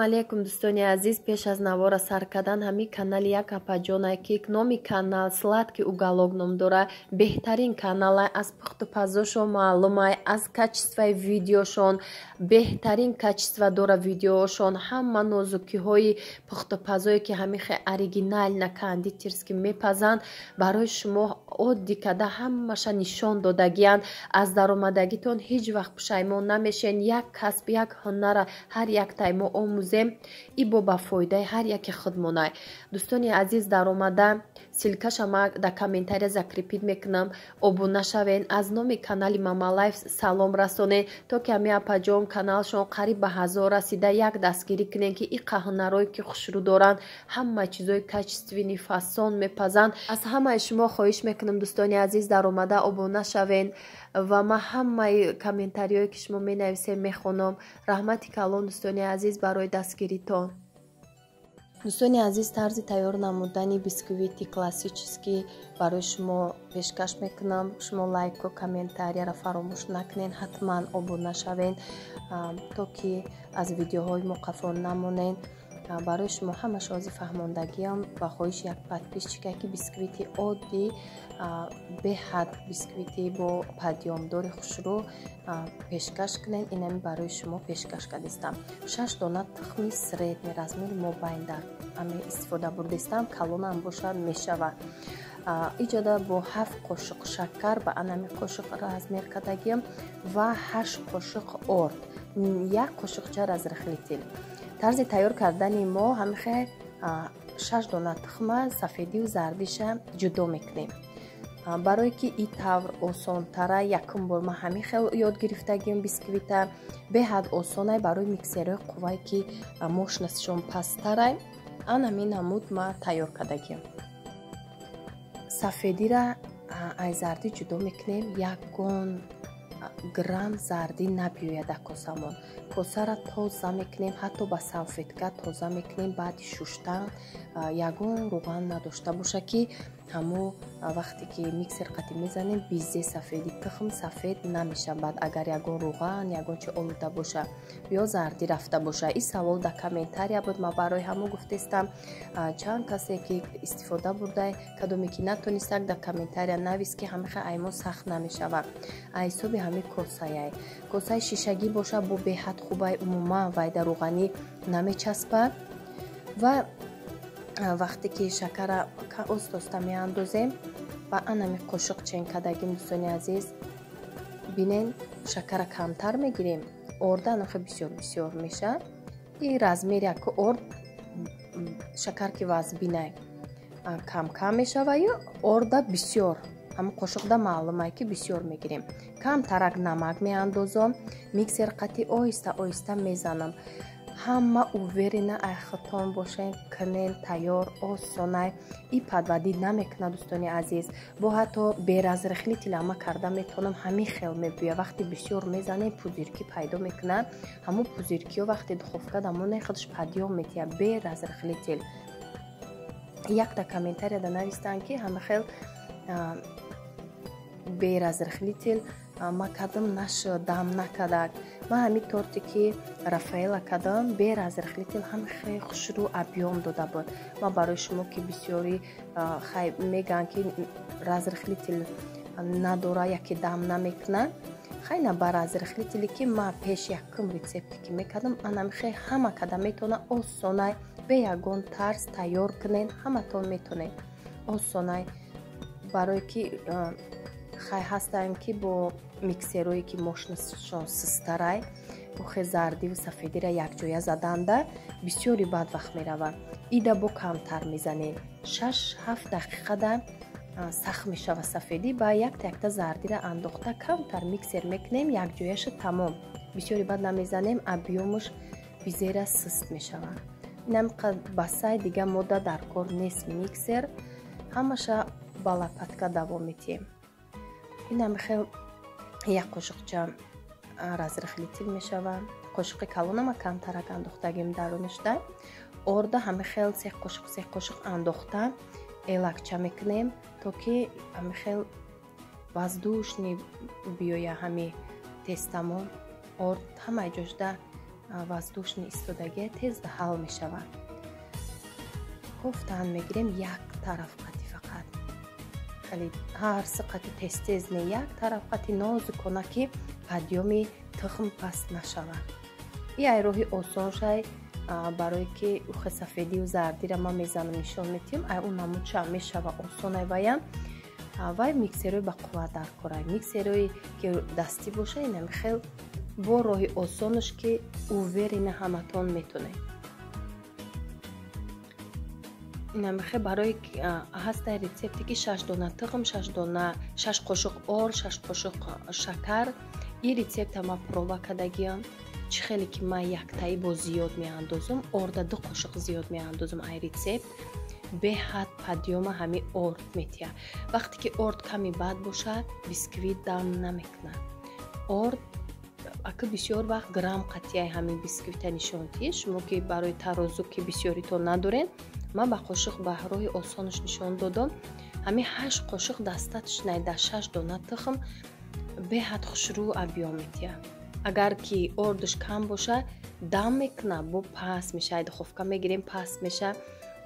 алейкум дустони азиз, пеш аз навора сар кардан ҳами канали як апаҷонай ки номи канал сладкий уголок ном дора. Беҳтарин каналай, аз пухту пазошон маълумай, аз качествои видеошон беҳтарин качество дора видеошон. Ҳама нозукиҳои пухтупазое ки ҳами хе оригинальна кондитерски мепазанд барои шумо одди када ҳамаша нишон додагиянд. аз даромадагитон ҳеҷ вақт пушаймон намешен. як касб, як ҳунара ҳар як таймо омӯзем и бо ба фоидаи ҳар яки худмонай. дӯстони азиз, даромада силкаша ма да комментария закрепид мекунам. обуна шавен, аз номи канали Мамалайф салом расонен, то ки ҳами апаҷон каналшон қариб ба 1000 расида. як дастгири кунен ки и қаҳунарои ки хушрӯ доранд ҳама чизои качествени фасон мепазанд. аз ҳамаи шумо хоҳиш мекунам дӯстони азиз, даромада обуна шавен ва ма ҳамаи комментариҳое ки шумо менависем мехонам. раҳмати калон дӯстони азиз барои дастгиритон. дӯстони азиз, тарзи тайёр намудани бисквити классический барои шумо пешкаш мекунам. шумо лайкро, комментарияро фаромуш накунен. ҳатман обуна шавен, то ки аз видеоҳои мо қафон намонен. барои шумо ҳама шози фаҳмондагиам ва хоҳиш як подписчика ки бисквити оддӣ беҳад бисквити бо падёмдори хушрӯ пешкаш кунен. инами барои шумо пешкаш кардистам. 6 дона тухми средний размери мобайндар ами истифода бурдистам. калонам боша мешава. иҷода бо 7 қошиқ шакар ба анами қошиқ размер кардагиам ва 8 қошиқ орд, 1 қошиқча разрыхлитель. тарзи тайёр кардани мо ҳамихе 6 дона тухма сафедию зардиша ҷудо мекунем. барое ки и тавр осонтара якум бор ма ҳамихе ёд гирифтагиам бисквита беҳад осонай. барои миксерҳои қуввае ки мощностишон пасттарай ан ҳамин намуд ма тайёр кардагиам. сафедира аз зарди ҷудо мекунем. ягон грамм зарди набиёяд дар косамон. косара тоза мекунем, ҳатто ба салфетка тоза мекунем. баъди шуштан ягон руған надошта боша ки ҳамо вақте ки миксер қатӣ мезанем бизе сафеди тухм сафед намешавад агар ягон руған ягон чи олуда боша ё зарди рафта боша. ин савол дар комментария буд. ма барои ҳамо гуфтестам. чанд касе ки истифода бурдай кадоме ки натонистак дар комментария навис ки ҳамиха аймо сахт намешавад. аз ҳисоби ҳами косаяй косаи шишагӣ боша бо беҳад хубай. умуман вай дар руғанӣ намечаспад ва вақте ки шакара оста меандозем ба анами қошиқ чен кардагим. дӯстони азиз, бинен шакара камтар мегирем. орда анахе бисёр меша. и размери як орд шакар ки вазбинай кам мешава ё орда бисёр. ҳама қошиқда маълумай ки бисёр мегирем. камтарак намак меандозам. миксер қатӣ оҳиста мезанам. ҳама уверена айхатон бошен кунен тайёр осонай. и падвадӣ намекунад дӯстони азиз. бо ҳатто беразрыхлитель ама карда метавонам ҳамин хел мебия. вақте бисёр мезанем пузирки пайдо мекунад. ҳамо пузиркиҳо вақте духовка дамонаи худаш падём метиҳад. беразрыхлитель якта комментария да навистанд ки ҳама хел беразрыхлитель ма кардам нашуд дам накардак. ма ҳамин торти ки рафаэла кардам беразрыхлитель ҳами хеле хушрӯ объём дода буд. ма барои шумо ки бисёри мегӯянд ки разрыхлитель надора яке дам намекунад. хайна ба разрыхлители ки ма пеш якум рецепте ки мекардам анами хеле ҳама када метавона осонай бе ягон тарз тайёр кунен. ҳаматон метавонед осонай. барое ки хай ҳастанд ки бо миксерое ки мощностишон сустарай бохе зардиву сафедира якҷоя заданда бисёри бад вақт меравад. ида бо камтар мезанем. 6-7 дақиқада сахт мешава сафедӣ. ба якта зардира андохта камтар миксер мекунем. якҷояша тамом. бисёри бад намезанем. объёмуш бизера суст мешава. инам басай дига мода дар кор нест. миксер ҳамаша ба лопатка давом метиҳем. инам хел як қошиқча разрыхлитель мешава. қошиқи калонама камтарак андохтагим дарунишда. орда ҳами хел 3 қошиқ андохта элакча мекунем то ки ҳами хел воздушни биёя ҳами тестамон. орд ҳамаи ҷошда воздушни истодагӣ тез ҳал мешавад. кофтан мегирем як тараф қати фақат. хеле ҳар сиқати тез не, як тараф қати нозукона ки падёми тухм паст нашавад. ин ай роҳи осоншай барое ки ухи сафедию зардира ма мезанам нишон метиҳам. ай он намудша мешава осонай ваям. вай миксерои ба қувват дар корай. миксерои ки дастӣ боша инам хел бо роҳи осонаш ки уверина ҳаматон метонед. инам хел барои ҳастай рецепте ки 6 дона тухм, 6 қошуқ ор, 6 қошуқ шакар. ин рецепта ма проба кардагиам. чӣ хеле ки ман яктаи бо зиёд меандозам, орда 2 қошуқ зиёд меандозам. ай рецепт беҳад падёма ҳами орд метиҳа. вақте ки орд ками бад боша, бисквит дам намекунад. орд ака бисёр вақт грамм қатияи ҳамин бисквита нишон тиҳ. шумо ки барои тарозу ки бисёритон надорен, ман ба қошуқ ба роҳи осонаш нишон додам. ҳамин 8 қошуқ дастатш найда 6 дона тухм беҳад хушрӯ абиём метиҳа. агар ки ордаш кам боша, дам мекуна, бо паст меша. духовка мегирем, паст меша.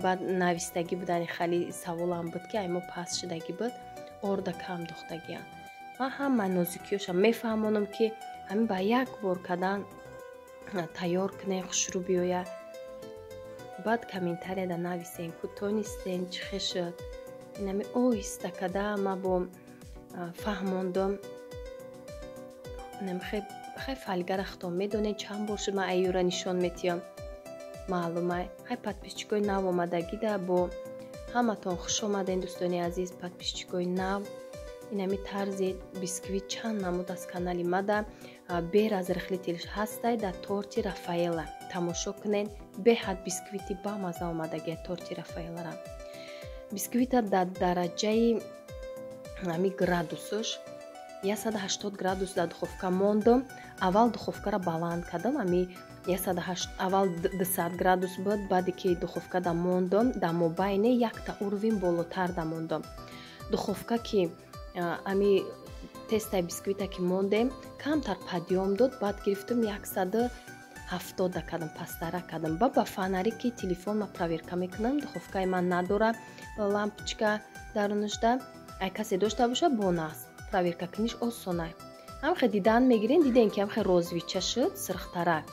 баъд навистагӣ будани хали саволам буд ки аймо паст шудагӣ буд, орда кам духтагия. ман ҳама нозукиёша мефаҳмонам ки ҳамин ба як бор кардан тайёр кунем, хушрӯ биёя. баъд комментарияда нависем ку тонистен чихе шуд. инами оҳиста када ма бо фаҳмондам. инами хай фалгара хто медонед чанд бор шуд ман айюра нишон метиҳам. маълумай ҳай подписчикои нав омадагида бо ҳаматон хуш омаден дустони азиз. подписчикои нав инами тарзи бисквит чанд намуд аз канали мада бе разрыхлитель ҳастай дар торти рафаэла. тамошо кунен, беҳад бисквити бамаза омадаги торти рафаэлара. бисквита дар дараҷаи ҳами градусаш 180 градус дар духовка мондам. аввал духовкара баланд кардам. ами 108 аввал 200 градус буд. баъде ки духовка да мондам, дар мобайне якта урвин болотар да мондам. духовка ки ами тестай бисквита ки мондем камтар падём дод. баъд гирифтам 170 да кардам, пастара кардам. ба фонари ки телефон ма проверка мекунам. духовкаи ман надора лампочка дарунашда. ай касе дошта боша бонас проверка куниш осонай. ҳамхе дидан мегирен, диден ки ҳамхе розвича шуд, сирхтарак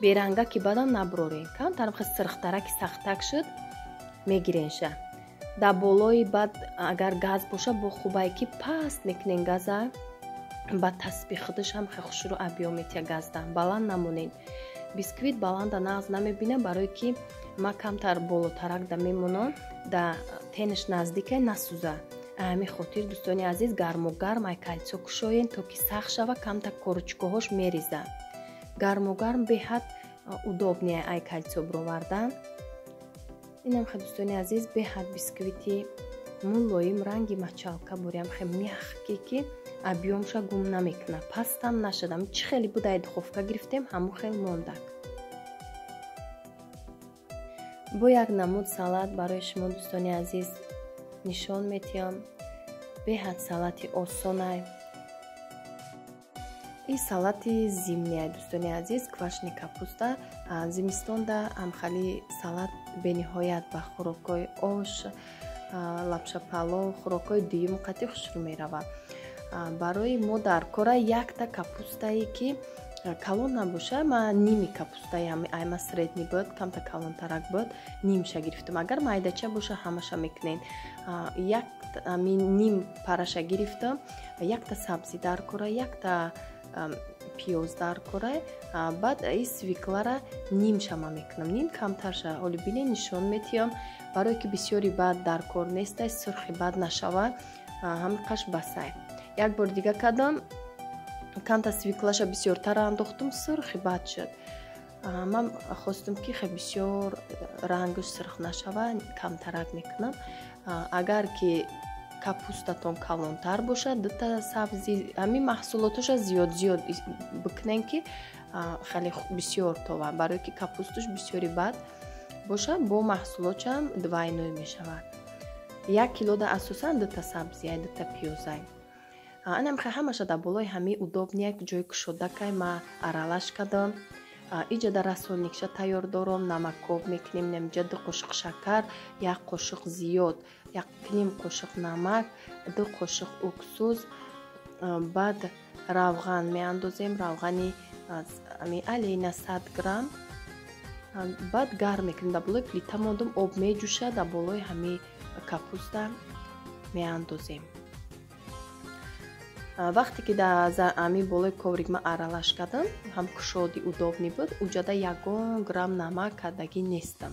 беранга ки бадам наброрен. камтар ҳамхе сирхтараки сахтак шуд, мегиренша дар болои. баъд агар газ боша бо хубай ки паст мекунен газа. ба тасбиҳ худаш ҳамхе хушрӯ абиём метиҳа газдан. баланд намонен. бисквит баланда нағз намебинам, барое ки ма камтар болотарак да мемонам, да тенаш наздикай насӯза. ҳамин хотир дустони азиз гарму гарм ай кайцо кушоен, то ки сахт шава, камтар коручкоҳош мереза. гарму гарм беҳад удобне ай кайцо бировардан. инам хе дустони азиз беҳад бисквити мулоим, ранги мачалка бурям хе мягкӣ ки абиёмша гум намекуна, пастам нашудам. чӣ хеле буда ай духовка гирифтем, ҳамон хел мондак. бо як намуд салат барои шумо дустони азиз нишон метиҳам. беҳад салати осонай. ин салати зимниай дустони азиз, квашеный капуста. зимистонда амхали салат бениҳоят ба хӯрокҳои ош, лапшапало, хӯрокҳои дуюм қати хушрӯ меравад. барои мо дар кора якта капустае ки калон набоша, ман ними капустаи айма средний буд, камта калонтарак буд, нимша гирифтам. агар майдача боша ҳамаша мекунен. як ним параша гирифтам, якта сабзи дар кора, якта пиёз дар кора. баъд ин свеклара нимша ма мекунам, ним камтарша. ҳоли бинен нишон метиҳам, барое ки бисёри баъд дар кор нестай, сурхи баъд нашава, ҳамиқаш басай. як бор дига кардам, камта свеклаша бисёртар андохтам, сурхи баъд шуд. ман хостам ки хе бисёр рангаш сурх нашава, камтарак мекунам. агар ки капустатон калонтар боша, дута сабзи ҳамин маҳсулоташа зиёд бикунен ки хеле бисёр това, барое ки капусташ бисёри бад боша, бо маҳсулотшам двайной мешавад. 1 килода асосан дута сабзияй, дута пиёзай. анам ҳамаша дар болои ҳамин удобнияк ҷои кушодакай ма аралаш кардам. иҷада расольникша тайёр дорам. Намакоб мекунем, инҷа 2 қошиқ шакар, 1 қошиқ зиёд, 1 қошиқ намак, 2 қошиқ уксус, баъд равған меандозем, равғани алейна 100 грамм. баъд гарм мекунем, дар болои плита мондум, об меҷӯша, дар болои ҳами капуста меандозем. вақте ки дар ами болои коврик ма аралаш кардам, ҳам кушоди удобни буд, уҷада 1 грамм намак кардагӣ нестам.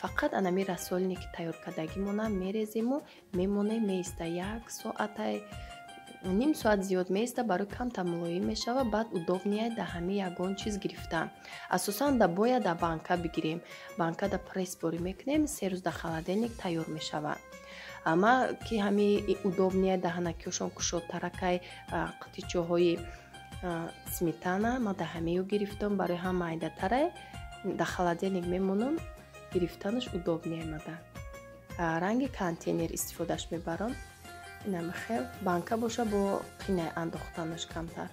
фақат анами расолини ки тайёр кардагимона мерезему, мемонем меиста 1 соатай, ним соат зиёд меиста, барои камтар мулоим мешава. баъд удобнияй дар ҳами ягон чиз гирифтан. асосан да бояд дар банка бигирем. банка да пресс борӣ мекунем, 3 рӯз дар холодильник тайёр мешава. ама ки ҳами удобнияй дар ҳанакиёшон кушодтаракай қитичаҳои сметана ма дар ҳамею гирифтам, барои ҳам майдатарай дар холодильник мемонам, гирифтанаш удобнияй мада. ранги контейнер истифодаш мебарам. инам хел банка боша бо қинай андохтанаш камтар.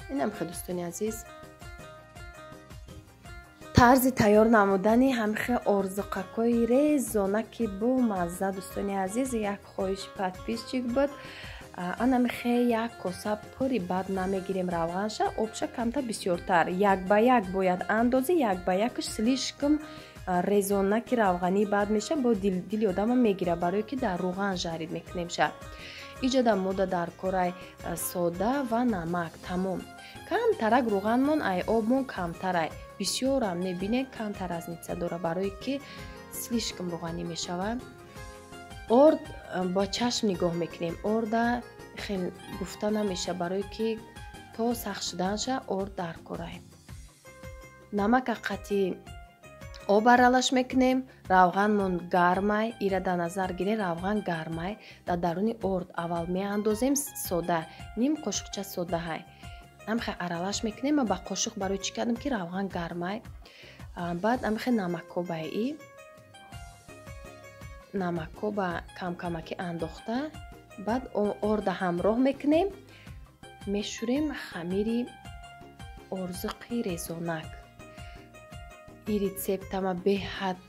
инам хел дустони азиз, тарзи тайёр намудани ҳамихе орзуқакои резонаки бо мазза. дустони азиз, як хоҳиши подписчик буд. анамихе 1 коса пури, баъд намегирем равғанша, обша камтар бисёртар, 1 ба 1 бояд андози, 1 ба 1 слишком резонаки равғанӣ баъд меша, бо дили одама мегира, барое ки дар руған жарид мекунемша. иҷада мода дар корай сода ва намак тамом. камтарак руғанмон, ай обмон камтарай, бисёрам небинед, камтар разница дора, барое ки слишком руғанӣ мешава. орд ба чашм нигоҳ мекунем. орда хел гуфта намеша, барое ки то сахт шуданша орд дар корай. намак аққати об аралаш мекунем, равғанмон гармай, ира дар назар гирем, равған гармай, дар даруни орд аввал меандозем сода, ним қошиқча сода ҳай. амхе аралаш мекунем, ма ба қошиқ барои чӣ кардам ки равған гармай. баъд амхе намакобаи намакоба камкамаки андохта, баъд орда ҳамроҳ мекунем, мешӯрем хамири орзуқи резонак. и рецептама беҳад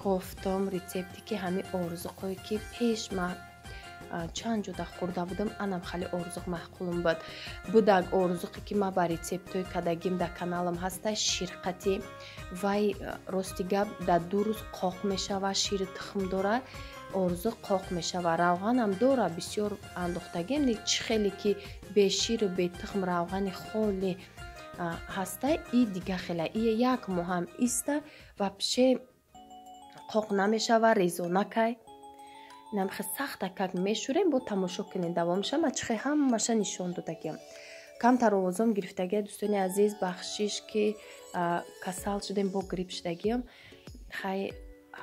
кофтам, рецепте ки ҳами орзуқое ки пеш ма чанд ҷода хӯрда будам, анам хеле орзуқ маъқулам буд. будак орзуқе ки ма ба рецептҳои кардагим дар каналам ҳастай, ширқати вай рости гап дар 2 рӯз қоқ мешава, шири тухм дора, орзуқ қоқ мешава, равғанам дора, бисёр андохтагим, лек чӣ хеле ки беширу бетухм равғани холе ҳастай, и дига хела, и 1 моҳ ҳам иста вапше қоқ намешава, резонакай. намхе сахтакак мешӯрем, бо тамошо кунем давомша, ма чихе ҳамаша нишон додагим. камтар овозом гирифтагия, дустони азиз, бахшиш ки касал шудем, бо грипп шудагим. хай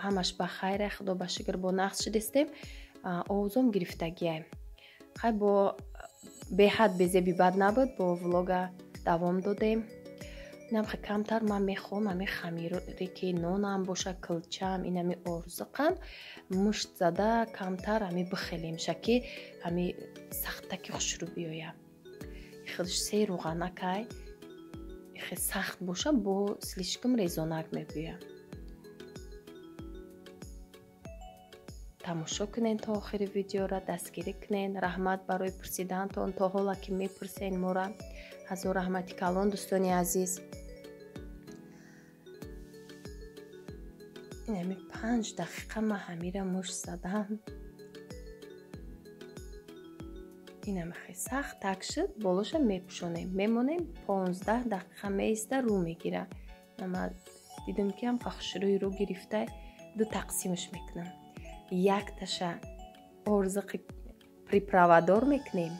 ҳамаш ба хайре, худо ба шукр бо нағз шудестем, овозом гирифтагия. хай бо беҳад безеби бад набуд, бо влога давом додем. намхе камтар ман мехоҳам ҳами хамире ки нонам боша, кулчам, инами орзуқам мушт зада камтар ҳами бихелемша, ки ҳами сахтаки хушрӯ биёя. худш 3 руғанакай хе сахт боша, бо слишком резонак мебиёя. тамошо кунен то охири видеора, дастгирӣ кунен. раҳмат барои пурсидантон, то ҳола ки мепурсен мора. ҳазор раҳмати калон дустони азиз. инами 5 дақиқа ма ҳамира мушт задам. инами хе сахт так шуд, болоша мепӯшонем, мемонем 15 дақиқа меиста, рӯ мегира. ама дидам ки ҳам хушрӯи рӯ гирифта, 2 тақсимаш мекунам. якташа орзуқи приправадор мекунем,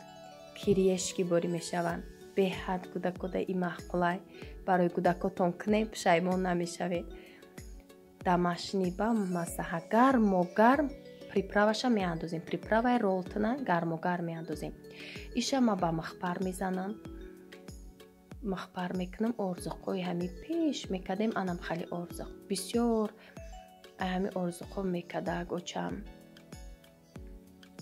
кириешки борӣ мешаванд. беҳад кӯдакодаи маъқулай, барои кӯдакотон кунем, пушаймон намешавед. дамашни ба масаҳа гармо-гарм приправаша меандозем. приправаи ролтона гармо-гарм меандозем. иша ма ба махпар мезанам, махпар мекунам. орзуқои ҳами пеш мекардем, анам хали орзуқ бисёр ҳами орзуқо мекардаг очам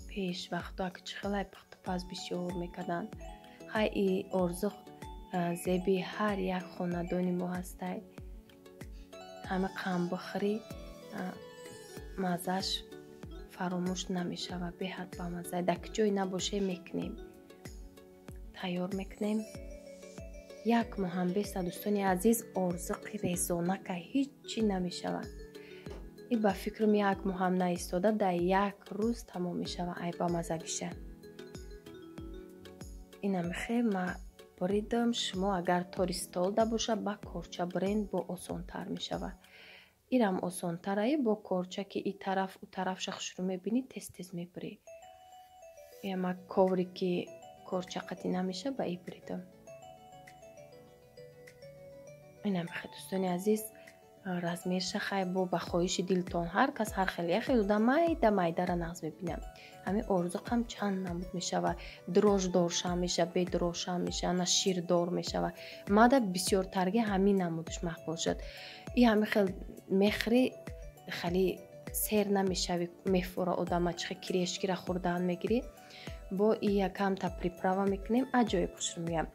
пеш вақтак чихелай пухтупаз бисёр мекарданд. хай и орзуқ зеби ҳар як хонадони мо ҳастай. ҳама қам бихӯри мазаш фаромуш намешавад. беҳад бамаза. дар ҷой набоше мекунем. тайёр мекунем. як моҳ ҳам беста дӯстони азиз орзуқи резонака ҳичи намешавад. И ба фикрам як моҳ ҳам наистода, дар як рӯз тамом мешавад. Ай бамазагиша. ина мехе ма бридам. шумо агар тористолда боша ба корча бренд бо осонтар мешавад. ирам осонтарае бо корча ки и тараф у тарафша хушрӯ мебинӣ тез мебирӣ. яма коври ки корча қатӣ намеша ба и бридам. ина мехе дӯстони азиз размерша хай бо ба хоҳиши дилтон ҳар кас ҳар хеле уда майдара нағз мебинам. ҳамин орзуқ ҳам чанд намуд мешавад. дрождоршам меша, бедрошам меша, на ширдор мешавад. мада бисёртарги ҳамин намудаш мақбул шуд. и ҳамин хел мехӯри хали сер намешави, мефура одама чихе кирешкира хӯрдан мегирӣ. бо и якамта приправа мекунем. аҷоиб хушрӯ меям.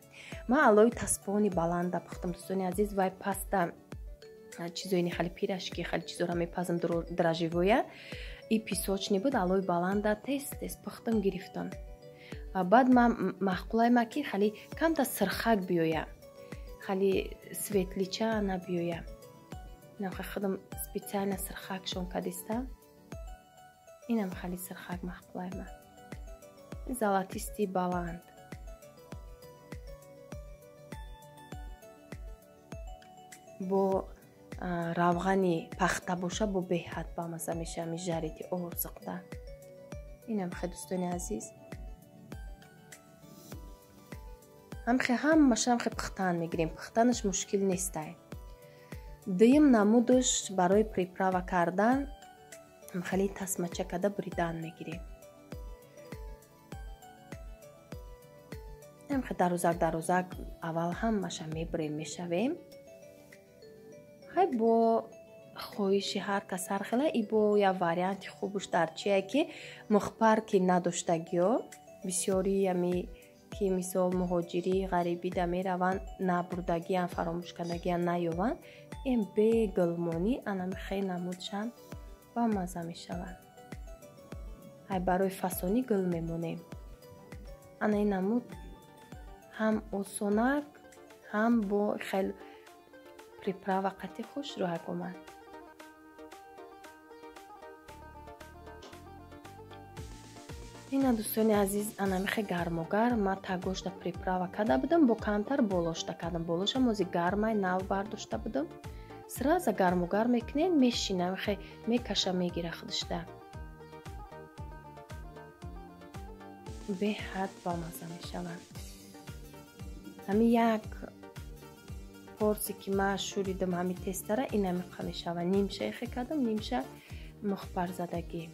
ман алои таспони баланда пухтам дӯстони азиз. вай паста чизоини хали пирашки хали чизора мепазам драживоя. и песочни буд алои баланда тез пухтам гирифтам. баъд ман махқулайма ки хали камта сирхак биёя. хали светлича набиёя. нахе худам специально сирхакшон кадиста. инам хали сирхак махқулайма. золотисти баланд. бо равғани пахта боша бо беҳад бамаза меша мижарити орзуқда. инам хе дӯстони азиз. ҳамаша пухтан мегирем. пухтанаш мушкил нестай. дуюм намудаш барои приправа кардан хали тасмача када бридан мегирем. ҳамхе дарозак аввал ҳамаша мебирем мешавем. ҳай бо хоҳиши ҳар кас ҳар хела и бо я варианти хубуш дар чие ки мухбар ки надоштагиё бисёри ями ки мисол муҳоҷирӣ ғарибӣ да мераванд набурдагиян фаромӯшкардагиян наёванд. ин бегулмонӣ анами хе намудшан ба маза мешаванд. ҳай барои фасонӣ гул мемонем. ана ин намуд ҳам осонак ҳам бо хел приправа қати хуш роҳ гумад. ина дӯстони азиз анамихе гармогар ма тагошта приправа када будам бо камтар болошта кадам. болоша мози гармай нав бардошта будам. сраза гармогар мекунен мешина михе мекаша мегира худишда. беҳад бамаза мешаванд. ҳамин як порси ки ма шӯридам ҳамин тестара инамиқа мешава. нимша ихе кадам нимша мухбар задагӣ.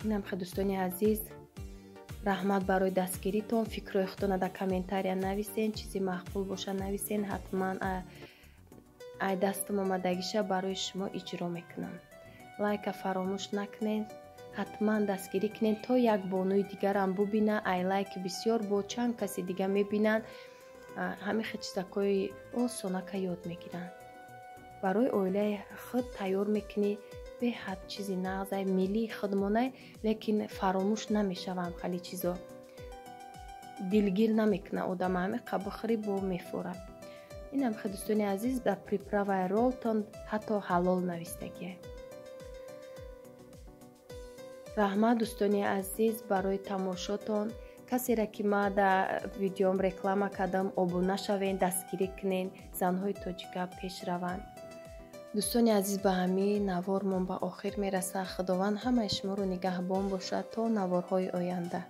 инамхе дӯстони азиз раҳмат барои дастгиритон. фикрҳои худтона дар комментария нависен. чизи мақбул боша нависен. ҳатман ай дастам омадагиша барои шумо иҷро мекунам. лайка фаромӯш накунед. ҳатман дастгирӣ кунед то як бонуи дигарам бубина. ай лайки бисёр бо чанд каси дига мебинанд. ҳамин хел чизакҳои осонака ёд мегиранд. барои оилаи худ тайёр мекунӣ. беҳад чизи нағзай миллии худмонай лекин фаромӯш намешавам. хали чизо дилгир намекуна одам. ҳамиқа бихӯри бо мефура. инам хе дӯстони азиз дар приправаи ролтон ҳатто ҳалол навистагие. раҳмат дӯстони азиз барои тамошотон. касере ки ма дар видеом реклама кардам обуна шавен, дастгирӣ кунен, занҳои тоҷика пеш раванд. дӯстони азиз ба ҳамин навормон ба охир мерасад. худованд ҳамаи шуморо нигаҳбон бошад то наворҳои оянда.